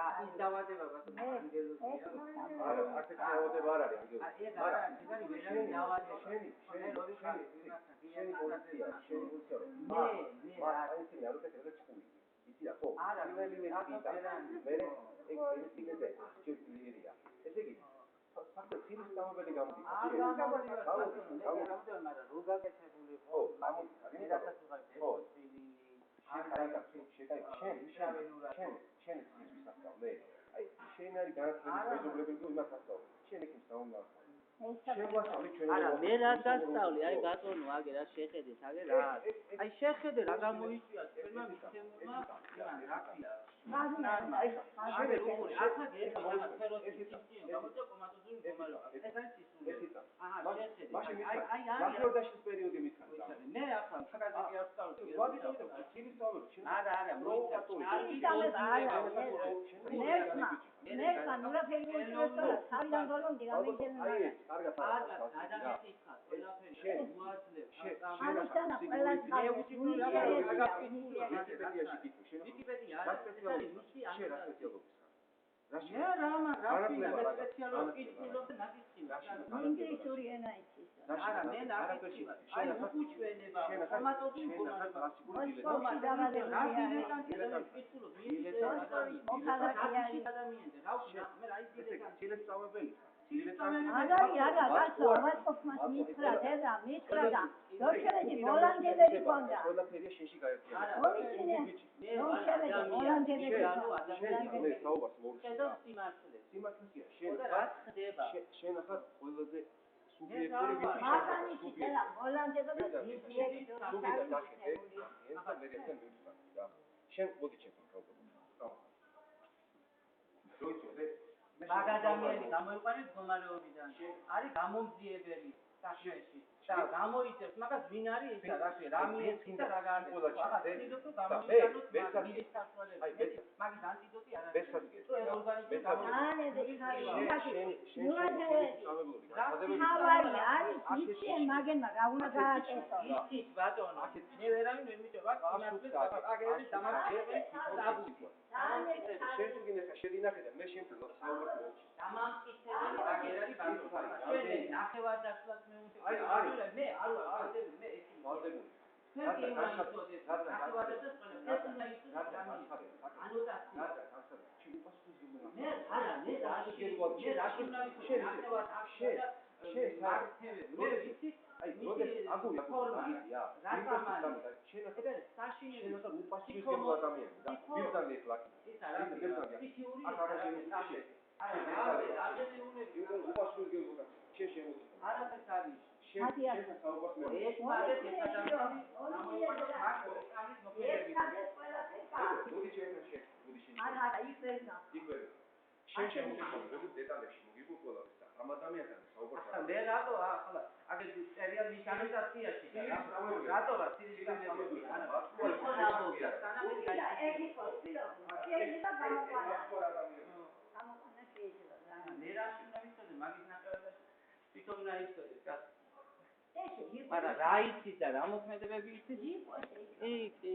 რა ის დავადება ბატონო ანგელოზია არა ასეთ დავადება არ არის ანგელოზია ეგ არა ეგარი ვერა დავადება შენი პოლიცია მე ისინი არ უკეთებდა ჭკუი იცი რა ხო არა მე ეგ პენსიაზე შეიძლება ესე იგი ფაქტობრივად ცივი სამობელი გამოდის მაგრამ რო გაკეთებული ხო რასაც უღარ დეპოზიტი შენ ისწავლე აი შენ არის განათლების მეზობლები იმას ასწავლე შენ იქ საუბარ არა მე რა გასწავლე აი ბატონო აგე რა შეხედეთ აგე რა აი შეხედე რა გამოიწვია თემა მიცემულმა იმან რაფია აი შენ როგორი ახლა ეს სფეროთი ისწავლე გამოიწვია კომატოზული მდგომარეობა ეს არის სისულელი აჰა შეხედე აი ნახევარდაშის პერიოდი მითხარ მე ახლა მაგაზე კი არ ვსწავლე არა მე სანურა ფერმერს თავიდან გოლონდი გამიჩენა კარგად გადაგეკითხა ყველაფერი უაძლევ ამისანა ყველა ვიკიპედია არის მისი რა სპეციალურ კითხულობ ნაკითხი ინგლისური ენა იცის არა მე ნაკითხი აი უჩვენება კომატოზული მდგომარეობა არა ვატკოფმას მითხრა და როჩევედი ჰოლანდიელები ქონდა ყველაფერია შენში გაერთიანებული შენ ახლა ყველაზე სუბიექტური შენ მოდი ჩემთან მაგ ადამიანი გამოიყვანეს მდგომარეობიდან არის გამომძიებელი საქმეში და გამოიწევს მაგას ვინ არის ისა რა მიეცი და რა გააკეთებს ახლა ცდილობ რომ გამოიყენოს მაგის სასწავლებელი მაგის ანტიდოტი არ არის ეს ორგანიზმი მაგენმა რა უნდა გააკეთო ის ბატონო მე ვერავინ ვერ მიჭობა იმასწრებს აგერების დამამტკიცებელი შენ თუ გინდა შედინახე და მე შენთან საუბარს დამამტკიცებელი აგერები ბატონო შენ ნახევარდაცვას მე აი მე არ ვარ მე ესი ვალდებული მაგრამ რა იცი და რა მოქმედებები იცი? კი,